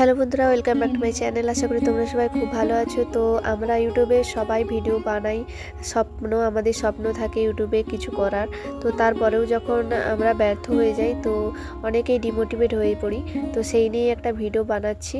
Hello বন্ধুরা, welcome back to my channel. আশা করি তোমরা সবাই খুব ভালো আছো। তো আমরা ইউটিউবে সবাই ভিডিও বানাই, আমাদের স্বপ্ন থাকে ইউটিউবে কিছু করার। তো তারপরেও যখন আমরা ব্যর্থ হয়ে যাই তো অনেকেই ডিমোটিভেট হয়ে পড়ি। তো সেই নিয়ে একটা ভিডিও বানাচ্ছি।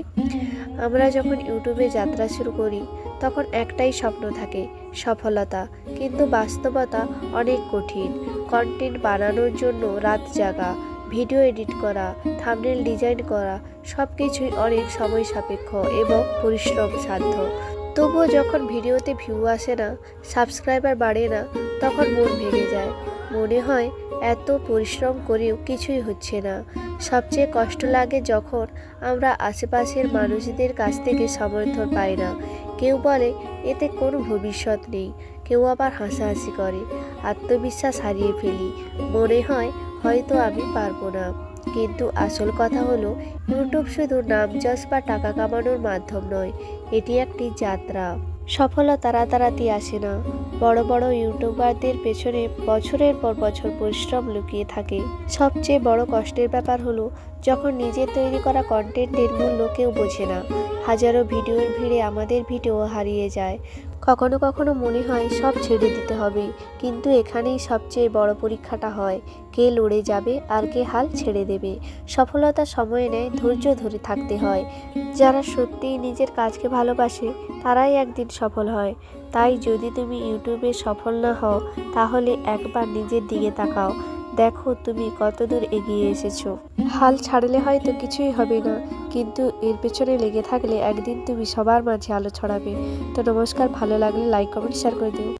আমরা যখন ইউটিউবে যাত্রা শুরু করি তখন একটাই স্বপ্ন থাকে, সফলতা। কিন্তু বাস্তবতা অনেক কঠিন। কন্টেন্ট বানানোর জন্য রাত জাগা, ভিডিও এডিট করা, থাম্বনেল ডিজাইন করা সব কিছুই অনেক সময় সাপেক্ষ এবং পরিশ্রম সাধ্য। তবুও যখন ভিডিওতে ভিউ আসে না, সাবস্ক্রাইবার বাড়ে না, তখন মন ভেঙে যায়। মনে হয় এত পরিশ্রম করেও কিছুই হচ্ছে না। সবচেয়ে কষ্ট লাগে যখন আমরা আশেপাশের মানুষদের কাছ থেকে সমর্থন পাই না। কেউ বলে এতে কোনো ভবিষ্যৎ নেই, কেউ আবার হাসাহাসি করে। আত্মবিশ্বাস হারিয়ে ফেলি, মনে হয় হয়তো আমি পারবো না। কিন্তু আসল কথা হলো, ইউটিউব শুধু নাম যশ বা টাকা কামানোর মাধ্যম নয়, এটি একটি যাত্রা। সফলতা রাতারাতি আসে না। বড় বড় ইউটিউবারদের পেছনে বছরের পর বছর পরিশ্রম লুকিয়ে থাকে। সবচেয়ে বড় কষ্টের ব্যাপার হলো যখন নিজের তৈরি করা কন্টেন্টের মূল্য কেউ বোঝে না। হাজারো ভিডিওর ভিড়ে আমাদের ভিডিও হারিয়ে যায়। কখনো কখনো মনে হয় সব ছেড়ে দিতে হবে, কিন্তু এখানেই সবচেয়ে বড় পরীক্ষাটা হয়, কে লড়ে যাবে আর কে হাল ছেড়ে দেবে। সফলতা সময় নেয়, ধৈর্য ধরে থাকতে হয়। যারা সত্যিই নিজের কাজকে ভালোবাসে তারাই একদিন সফল হয়। তাই যদি তুমি ইউটিউবে সফল না হও, তাহলে একবার নিজের দিকে তাকাও, দেখো তুমি কতদূর এগিয়ে এসেছো। হাল ছাড়লে হয়তো কিছুই হবে না, কিন্তু এর পেছনে লেগে থাকলে একদিন তুমি সবার মাঝে আলো ছড়াবে। তো নমস্কার, ভালো লাগলে লাইক কমেন্ট শেয়ার করে দিও।